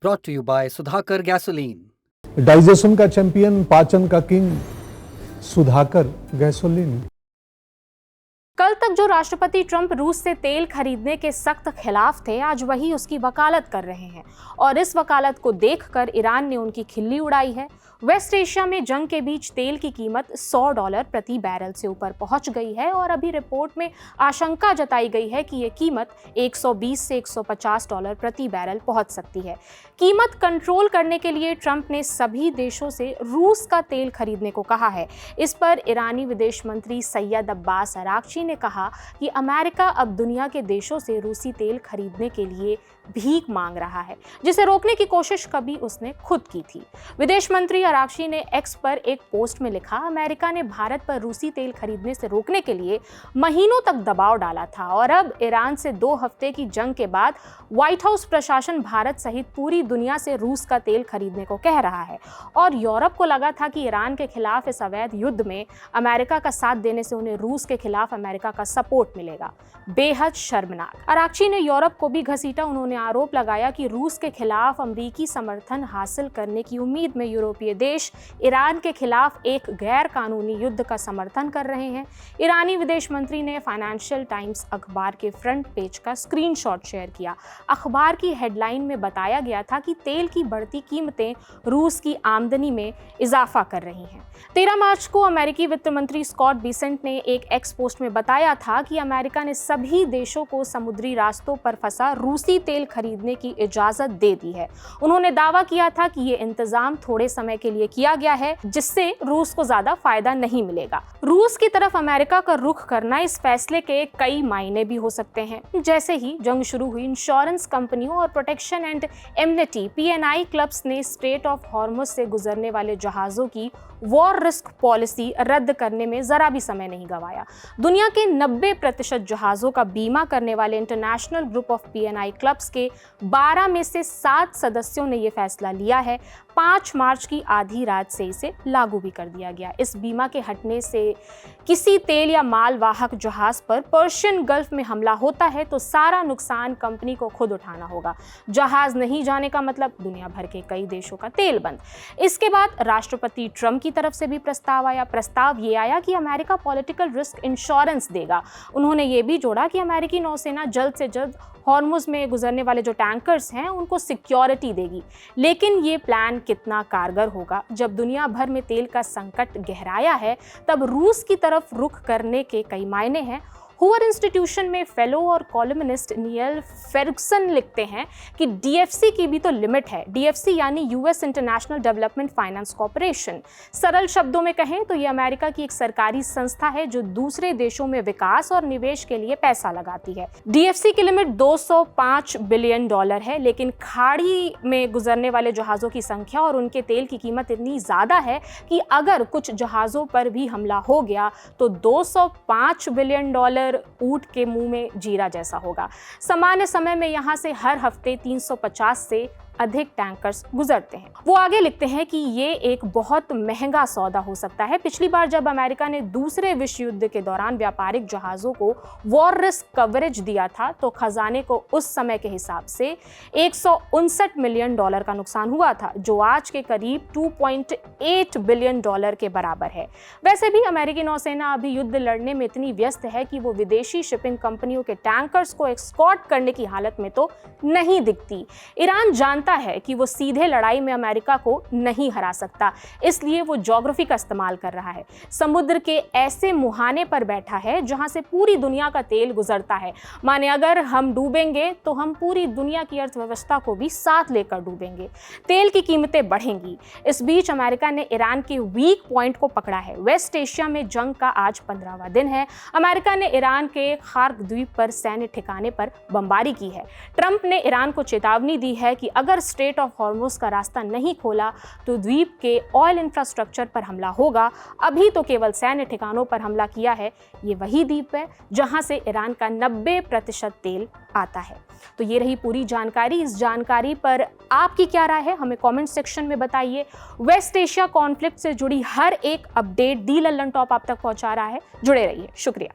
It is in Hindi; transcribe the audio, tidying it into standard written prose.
Brought to you by Sudhakar Gasoline. Digestion का चैंपियन, पाचन का किंग, सुधाकर गैसोलीन। कल तक जो राष्ट्रपति ट्रंप रूस से तेल खरीदने के सख्त खिलाफ थे, आज वही उसकी वकालत कर रहे हैं और इस वकालत को देखकर ईरान ने उनकी खिल्ली उड़ाई है। वेस्ट एशिया में जंग के बीच तेल की कीमत $100 प्रति बैरल से ऊपर पहुंच गई है और अभी रिपोर्ट में आशंका जताई गई है कि ये कीमत $120 से $150 प्रति बैरल पहुंच सकती है। कीमत कंट्रोल करने के लिए ट्रंप ने सभी देशों से रूस का तेल खरीदने को कहा है। इस पर ईरानी विदेश मंत्री सैयद अब्बास अरागची ने कहा कि अमेरिका अब दुनिया के देशों से रूसी तेल खरीदने के लिए भीख मांग रहा है, जिसे रोकने की कोशिश कभी उसने खुद की थी। विदेश मंत्री अरागची ने एक्स पर एक पोस्ट में लिखा, अमेरिका ने भारत पर रूसी तेल खरीदने से रोकने के लिए महीनों तक दबाव डाला था और अब ईरान से 2 हफ्ते की जंग के बाद व्हाइट हाउस प्रशासन भारत सहित पूरी दुनिया से रूस का तेल खरीदने को कह रहा है और यूरोप को लगा था कि ईरान के खिलाफ इस अवैध युद्ध में अमेरिका का साथ देने से उन्हें रूस के खिलाफ अमेरिका का सपोर्ट मिलेगा। बेहद शर्मनाक। अरागची ने यूरोप को भी घसीटा। उन्होंने आरोप लगाया कि रूस के खिलाफ अमेरिकी समर्थन हासिल करने की उम्मीद में यूरोपीय देश ईरान के खिलाफ एक गैर कानूनी युद्ध का समर्थन कर रहे हैं। ईरानी विदेश मंत्री ने फाइनेंशियल टाइम्स अखबार के फ्रंट पेज का स्क्रीनशॉट शेयर किया। अखबार की हेडलाइन में बताया गया था कि तेल की बढ़ती कीमतें रूस की आमदनी में इजाफा कर रही हैं। 13 मार्च को अमेरिकी वित्त मंत्री स्कॉट बेसेंट ने एक एक्स पोस्ट में बताया था कि अमेरिका ने सभी देशों को समुद्री रास्तों पर फंसा रूसी तेल खरीदने की इजाजत दे दी है। उन्होंने दावा किया था कि ये इंतजाम थोड़े समय के लिए किया गया है, जिससे रूस को ज्यादा फायदा नहीं मिलेगा। रूस की तरफ अमेरिका का रुख करना इस फैसले के कई मायने भी हो सकते हैं। जैसे ही जंग शुरू हुई, इंश्योरेंस कंपनियों और प्रोटेक्शन एंड एमनेटी PNI क्लब्स ने स्ट्रेट ऑफ हॉर्मुज से गुजरने वाले जहाजों की वॉर रिस्क पॉलिसी रद्द करने में जरा भी समय नहीं गंवाया। दुनिया के 90% जहाजों का बीमा करने वाले international group of PNI clubs के 12 में से 7 सदस्यों ने यह फैसला लिया है। 5 मार्च की आधी रात से इसे लागू भी कर दिया गया। इस बीमा के हटने से किसी तेल या मालवाहक जहाज पर पर्शियन गल्फ में हमला होता है तो सारा नुकसान कंपनी को खुद उठाना होगा। जहाज नहीं जाने का मतलब दुनिया भर के कई देशों का तेल बंद। इसके बाद राष्ट्रपति ट्रंप की तरफ से भी प्रस्ताव आया। प्रस्ताव ये आया कि अमेरिका पॉलिटिकल रिस्क इंश्योरेंस देगा। उन्होंने ये भी जोड़ा कि अमेरिकी नौसेना जल्द से जल्द हॉर्मुज में गुजरने वाले जो टैंकर्स हैं उनको सिक्योरिटी देगी। लेकिन ये प्लान कितना कारगर होगा? जब दुनिया भर में तेल का संकट गहराया है, तब रूस की तरफ रुख करने के कई मायने हैं। हूवर इंस्टीट्यूशन में फेलो और कॉलमनिस्ट नियल फेर्गसन लिखते हैं कि DFC की भी तो लिमिट है। DFC यानी US international development finance corporation. सरल शब्दों में कहें तो ये अमेरिका की एक सरकारी संस्था है जो दूसरे देशों में विकास और निवेश के लिए पैसा लगाती है। DFC की लिमिट $205 बिलियन है, लेकिन खाड़ी में गुजरने वाले जहाज़ों की संख्या और उनके तेल की कीमत इतनी ज़्यादा है कि अगर कुछ जहाज़ों पर भी हमला हो गया तो $205 बिलियन ऊंट के मुंह में जीरा जैसा होगा। सामान्य समय में यहां से हर हफ्ते 350 से अधिक टैंकर्स गुजरते हैं। वो आगे लिखते हैं कि ये एक बहुत महंगा सौदा हो सकता है। पिछली बार जब अमेरिका ने दूसरे विश्व युद्ध के दौरान व्यापारिक जहाजों को वॉर रिस्क कवरेज दिया था तो खजाने को उस समय के हिसाब से $159 मिलियन का नुकसान हुआ था, जो आज के करीब $2.8 बिलियन के बराबर है। वैसे भी अमेरिकी नौसेना अभी युद्ध लड़ने में इतनी व्यस्त है कि वो विदेशी शिपिंग कंपनियों के टैंकर्स को एस्कॉर्ट करने की हालत में तो नहीं दिखती। ईरान जानता है कि वो सीधे लड़ाई में अमेरिका को नहीं हरा सकता, इसलिए वो ज्योग्राफी का इस्तेमाल कर रहा है। समुद्र के ऐसे मुहाने पर बैठा है जहां से पूरी दुनिया का तेल गुजरता है। माने अगर हम डूबेंगे तो हम पूरी दुनिया की अर्थव्यवस्था को भी साथ लेकर डूबेंगे। तेल की कीमतें बढ़ेंगी। इस बीच अमेरिका ने ईरान के वीक पॉइंट को पकड़ा है। वेस्ट एशिया में जंग का आज 15वां दिन है। अमेरिका ने ईरान के खार्क द्वीप पर सैन्य ठिकाने पर बमबारी की है। ट्रंप ने ईरान को चेतावनी दी है कि अगर स्ट्रेट ऑफ हॉर्मुज का रास्ता नहीं खोला तो द्वीप के ऑयल इंफ्रास्ट्रक्चर पर हमला होगा। अभी तो केवल सैन्य ठिकानों पर हमला किया है। ये वही द्वीप है जहां से ईरान का 90% तेल आता है। तो ये रही पूरी जानकारी। इस जानकारी पर आपकी क्या राय है, हमें कमेंट सेक्शन में बताइए। वेस्ट एशिया कॉन्फ्लिक्ट से जुड़ी हर एक अपडेट दी लल्लन टॉप आप तक पहुंचा रहा है। जुड़े रहिए। शुक्रिया।